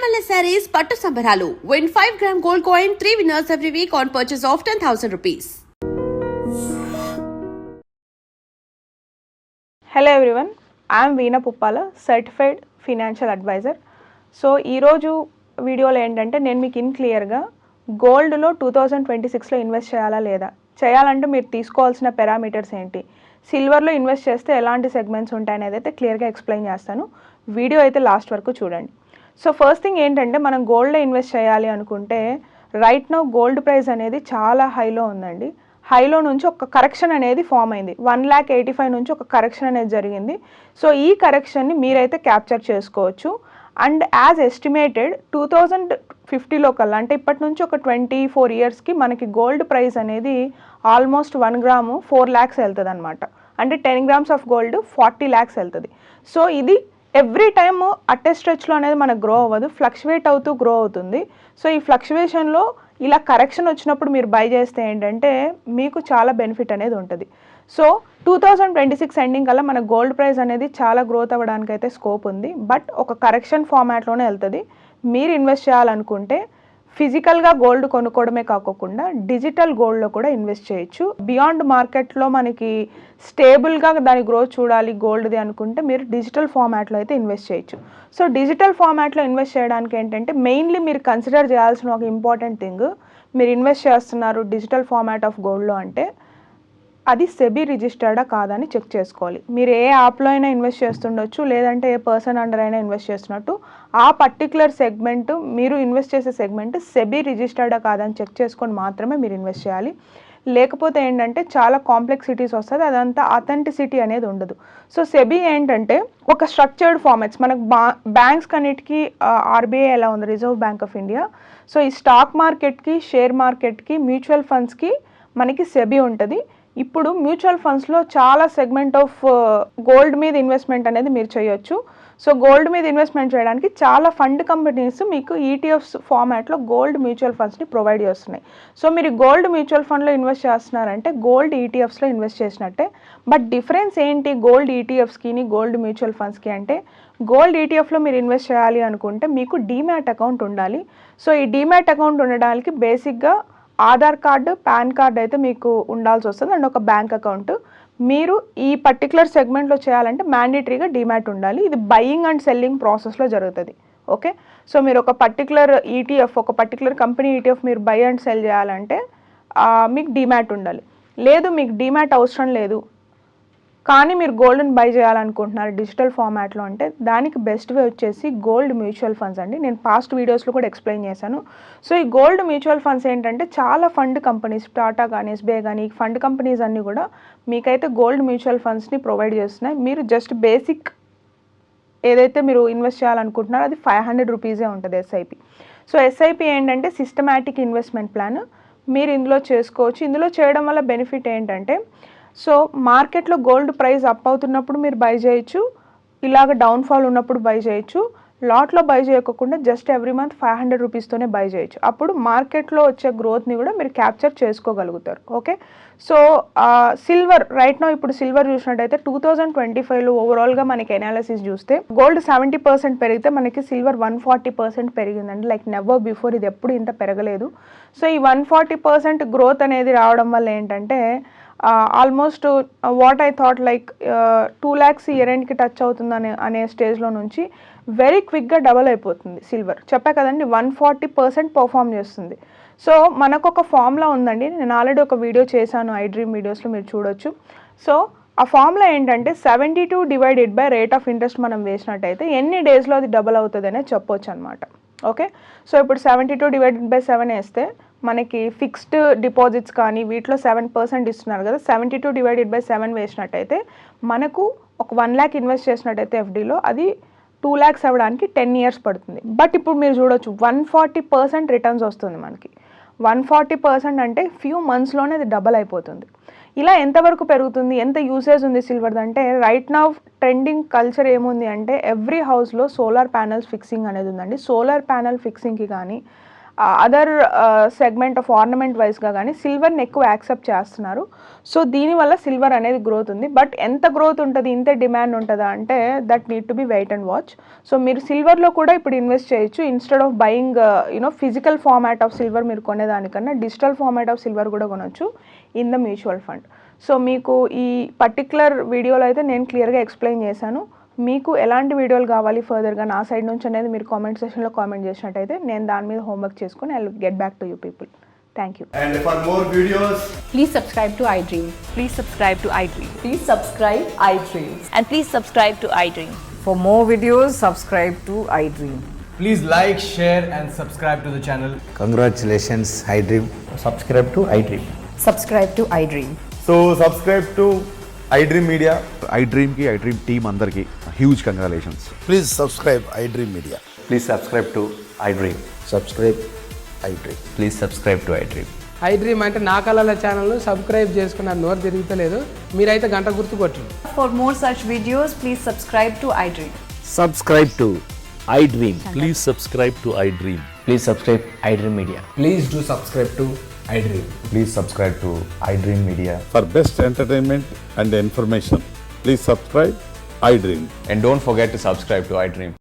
Sirivalli Sarees Pattu Sambaralu. Win 5-gram gold coin, 3 winners every week on purchase of 10,000 rupees. Hello everyone, I am Veena Puppala, Certified Financial Advisor. So ఈరోజు వీడియోలో ఏంటంటే నేను మీకు క్లియర్గా గోల్డ్లో 2026లో invest చేయాలా లేదా, చేయాలంటే మీరు తీసుకోవాల్సిన పారామీటర్స్ ఏంటి, సిల్వర్లో ఇన్వెస్ట్ చేస్తే ఎలాంటి సెగ్మెంట్స్ ఉంటాయనేది అయితే క్లియర్గా ఎక్స్ప్లెయిన్ చేస్తాను. వీడియో అయితే లాస్ట్ వరకు చూడండి. సో ఫస్ట్ థింగ్ ఏంటంటే మనం గోల్డ్లో ఇన్వెస్ట్ చేయాలి అనుకుంటే రైట్ నౌ గోల్డ్ ప్రైస్ అనేది చాలా హైలో ఉందండి. హైలో నుంచి ఒక కరెక్షన్ అనేది ఫామ్ అయింది. 1,85,000 నుంచి ఒక కరెక్షన్ అనేది జరిగింది. సో ఈ కరెక్షన్ని మీరైతే క్యాప్చర్ చేసుకోవచ్చు. అండ్ యాజ్ ఎస్టిమేటెడ్ 2050లో కల్లా, అంటే ఇప్పటి నుంచి ఒక 24 ఇయర్స్కి మనకి గోల్డ్ ప్రైస్ అనేది ఆల్మోస్ట్ 1 గ్రాము 4 lakhs వెళ్తుంది అనమాట. అంటే 10 grams ఆఫ్ గోల్డ్ 40 lakhs వెళ్తుంది. సో ఇది ఎవ్రీ టైమ్ అట్టే స్ట్రెచ్లో అనేది మనకు గ్రో అవ్వదు, ఫ్లక్చువేట్ అవుతూ గ్రో అవుతుంది. సో ఈ ఫ్లక్చువేషన్లో ఇలా కరెక్షన్ వచ్చినప్పుడు మీరు బై చేస్తే ఏంటంటే మీకు చాలా బెనిఫిట్ అనేది ఉంటుంది. సో 2026 ఎండింగ్ కల్లా మన గోల్డ్ ప్రైస్ అనేది చాలా గ్రోత్ అవ్వడానికి అయితే స్కోప్ ఉంది. బట్ ఒక కరెక్షన్ ఫార్మాట్లోనే వెళ్తుంది. మీరు ఇన్వెస్ట్ చేయాలనుకుంటే ఫిజికల్గా గోల్డ్ కొనుక్కోవడమే కాకుండా డిజిటల్ గోల్డ్లో కూడా ఇన్వెస్ట్ చేయొచ్చు. బియాండ్ మార్కెట్లో మనకి స్టేబుల్గా దాని గ్రోత్ చూడాలి గోల్డ్ది అనుకుంటే మీరు డిజిటల్ ఫార్మాట్లో అయితే ఇన్వెస్ట్ చేయొచ్చు. సో డిజిటల్ ఫార్మాట్లో ఇన్వెస్ట్ చేయడానికి ఏంటంటే మెయిన్లీ మీరు కన్సిడర్ చేయాల్సిన ఒక ఇంపార్టెంట్ థింగ్, మీరు ఇన్వెస్ట్ చేస్తున్నారు డిజిటల్ ఫార్మాట్ ఆఫ్ గోల్డ్లో అంటే అది సెబీ రిజిస్టర్డా కాదని చెక్ చేసుకోవాలి. మీరు ఏ యాప్లో అయినా ఇన్వెస్ట్ చేస్తుండొచ్చు, లేదంటే ఏ పర్సన్ అండర్ అయినా ఇన్వెస్ట్ చేస్తున్నట్టు ఆ పర్టికులర్ సెగ్మెంట్, మీరు ఇన్వెస్ట్ చేసే సెగ్మెంట్ సెబీ రిజిస్టర్డా కాదని చెక్ చేసుకొని మాత్రమే మీరు ఇన్వెస్ట్ చేయాలి. లేకపోతే ఏంటంటే చాలా కాంప్లెక్సిటీస్ వస్తుంది, అదంతా అథెంటిసిటీ అనేది ఉండదు. సో సెబీ ఏంటంటే ఒక స్ట్రక్చర్డ్ ఫార్మాట్స్, మనకు బ్యాంక్స్ కన్నిటికి ఆర్బీఐ ఎలా ఉంది, reserve bank of India. So ఈ స్టాక్ మార్కెట్కి, షేర్ మార్కెట్కి, మ్యూచువల్ ఫండ్స్కి మనకి సెబీ ఉంటుంది. ఇప్పుడు మ్యూచువల్ ఫండ్స్లో చాలా సెగ్మెంట్ ఆఫ్ గోల్డ్ మీద ఇన్వెస్ట్మెంట్ అనేది మీరు చేయొచ్చు. సో గోల్డ్ మీద ఇన్వెస్ట్మెంట్ చేయడానికి చాలా ఫండ్ కంపెనీస్ మీకు ఈటీఎఫ్స్ ఫార్మాట్లో గోల్డ్ మ్యూచువల్ ఫండ్స్ని ప్రొవైడ్ చేస్తున్నాయి. సో మీరు గోల్డ్ మ్యూచువల్ ఫండ్లో ఇన్వెస్ట్ చేస్తున్నారంటే గోల్డ్ ఈటీఎఫ్స్లో ఇన్వెస్ట్ చేసినట్టే. బట్ డిఫరెన్స్ ఏంటి గోల్డ్ ఈటీఎఫ్స్కి గోల్డ్ మ్యూచువల్ ఫండ్స్కి అంటే, గోల్డ్ ఈటీఎఫ్లో మీరు ఇన్వెస్ట్ చేయాలి అనుకుంటే మీకు డీమ్యాట్ అకౌంట్ ఉండాలి. సో ఈ డీమ్యాట్ అకౌంట్ ఉండడానికి బేసిక్గా ఆధార్ కార్డు, పాన్ కార్డ్ అయితే మీకు ఉండాల్సి వస్తుంది, అండ్ ఒక బ్యాంక్ అకౌంట్. మీరు ఈ పర్టికులర్ సెగ్మెంట్లో చేయాలంటే మ్యాండేటరీగా డీమ్యాట్ ఉండాలి. ఇది బయింగ్ అండ్ సెల్లింగ్ ప్రాసెస్లో జరుగుతుంది. ఓకే, సో మీరు ఒక పర్టికులర్ ఈటీఎఫ్, ఒక పర్టికులర్ కంపెనీ ఈటీఎఫ్ మీరు బై అండ్ సెల్ చేయాలంటే మీకు డీమ్యాట్ ఉండాలి. లేదు మీకు డీమ్యాట్ అవసరం లేదు కానీ మీరు గోల్డ్ని బై చేయాలనుకుంటున్నారు డిజిటల్ ఫార్మాట్లో అంటే దానికి బెస్ట్ వే వచ్చేసి గోల్డ్ మ్యూచువల్ ఫండ్స్ అండి. నేను పాస్ట్ వీడియోస్లో కూడా ఎక్స్ప్లెయిన్ చేశాను. సో ఈ గోల్డ్ మ్యూచువల్ ఫండ్స్ ఏంటంటే చాలా ఫండ్ కంపెనీస్, టాటా కానీ ఎస్బీఐ కానీ, ఈ ఫండ్ కంపెనీస్ అన్నీ కూడా మీకైతే గోల్డ్ మ్యూచువల్ ఫండ్స్ని ప్రొవైడ్ చేస్తున్నాయి. మీరు జస్ట్ బేసిక్ ఏదైతే మీరు ఇన్వెస్ట్ చేయాలనుకుంటున్నారో అది 500 రూపీసే ఉంటుంది ఎస్ఐపి. సో ఎస్ఐపి ఏంటంటే సిస్టమాటిక్ ఇన్వెస్ట్మెంట్ ప్లాన్, మీరు ఇందులో చేసుకోవచ్చు. ఇందులో చేయడం వల్ల బెనిఫిట్ ఏంటంటే, సో మార్కెట్లో గోల్డ్ ప్రైస్ అప్ అవుతున్నప్పుడు మీరు బై చేయొచ్చు, ఇలాగ డౌన్ఫాల్ ఉన్నప్పుడు బై చేయొచ్చు. లాట్లో బై చేయకుండా జస్ట్ ఎవ్రీ మంత్ 500 రూపీస్తోనే బై చేయొచ్చు. అప్పుడు మార్కెట్లో వచ్చే గ్రోత్ని కూడా మీరు క్యాప్చర్ చేసుకోగలుగుతారు. Okay, so silver right no, ఇప్పుడు సిల్వర్ చూసినట్టయితే 2025లో ఓవరాల్గా మనకి ఎనాలిసిస్ చూస్తే గోల్డ్ 70% పెరిగితే మనకి సిల్వర్ 140% పెరిగిందండి. లైక్ నెవర్ బిఫోర్, ఇది ఎప్పుడు ఇంత పెరగలేదు. సో ఈ 140% గ్రోత్ అనేది రావడం వల్ల ఏంటంటే almost what I thought like 2 lakhs year ఎండ్కి టచ్ అవుతుంది అనే స్టేజ్లో నుంచి వెరీ క్విక్గా డబల్ అయిపోతుంది సిల్వర్. చెప్పా కదండి 140% పర్ఫామ్ చేస్తుంది. సో మనకు ఒక ఫార్ములా ఉందండి, నేను ఆల్రెడీ ఒక వీడియో చేశాను ఐ డ్రీమ్ వీడియోస్లో, మీరు చూడొచ్చు. సో ఆ ఫార్ములా ఏంటంటే 72 divided by rate of interest మనం వేసినట్టయితే ఎన్ని డేస్లో అది డబల్ అవుతుంది అనేది చెప్పొచ్చు అనమాట. ఓకే, సో ఇప్పుడు 72 డివైడెడ్ బై 7 వేస్తే మనకి ఫిక్స్డ్ డిపాజిట్స్ కానీ వీటిలో 7% ఇస్తున్నారు కదా, 72 డివైడెడ్ బై 7 వేసినట్టయితే మనకు ఒక 1 lakh ఇన్వెస్ట్ చేసినట్టయితే ఎఫ్డీలో అది 2 lakhs అవ్వడానికి 10 years పడుతుంది. బట్ ఇప్పుడు మీరు చూడొచ్చు 140% రిటర్న్స్ వస్తుంది మనకి. 140% అంటే ఫ్యూ మంత్స్లోనే అది డబల్ అయిపోతుంది. ఇలా ఎంతవరకు పెరుగుతుంది, ఎంత యూసేజ్ ఉంది సిల్వర్ది అంటే, రైట్ నౌ ట్రెండింగ్ కల్చర్ ఏముంది అంటే ఎవ్రీ హౌస్లో సోలార్ ప్యానల్స్ ఫిక్సింగ్ అనేది ఉందండి. సోలార్ ప్యానల్ ఫిక్సింగ్కి కానీ అదర్ సెగ్మెంట్ ఆఫ్ ఆర్నమెంట్ వైజ్గా కానీ సిల్వర్ని ఎక్కువ యాక్సెప్ట్ చేస్తున్నారు. సో దీనివల్ల సిల్వర్ అనేది గ్రోత్ ఉంది. బట్ ఎంత గ్రోత్ ఉంటుంది, ఇంత డిమాండ్ ఉంటుందా అంటే that need to be wait and watch. So మీరు సిల్వర్లో కూడా ఇప్పుడు ఇన్వెస్ట్ చేయొచ్చు. Instead of buying physical format of silver మీరు కొనేదానికన్నా డిజిటల్ ఫార్మాట్ ఆఫ్ సిల్వర్ కూడా కొనవచ్చు in the mutual fund. So మీకు ఈ పర్టికులర్ వీడియోలో అయితే నేను క్లియర్గా ఎక్స్ప్లెయిన్ చేశాను. మీకు ఎలాంటి వీడియోలు కావాలి ఫర్దర్గా నా సైడ్ నుంచి అనేది మీరు కామెంట్ సెక్షన్లో కామెంట్ చేసినట్టయితే నేను దాని మీద హోంవర్క్ చేసుకుని I will get back to you people. Thank you. And for more videos, Please subscribe to iDream. Please subscribe to iDream. Please subscribe iDream. And please subscribe to iDream. For more videos, subscribe to iDream. please like, share and subscribe to the channel. Congratulations, iDream. subscribe to iDream. Subscribe to iDream. So subscribe to iDream Media. iDream team అందరికి huge congratulations. Please subscribe iDream Media. Please subscribe to iDream. Subscribe iDream. Please subscribe to iDream. iDream అంటే నా కళల ఛానల్ను subscribe చేసుకున్న నోరు తిరుగుతలేదు, మీరైతే గంట గుర్తు కొట్టండి. For more such videos, please subscribe to iDream. Subscribe to iDream. Please subscribe to iDream. Please subscribe iDream Media. Please do subscribe to iDream. Please subscribe to iDream Media. For best entertainment and information, please subscribe iDream. And don't forget to subscribe to iDream.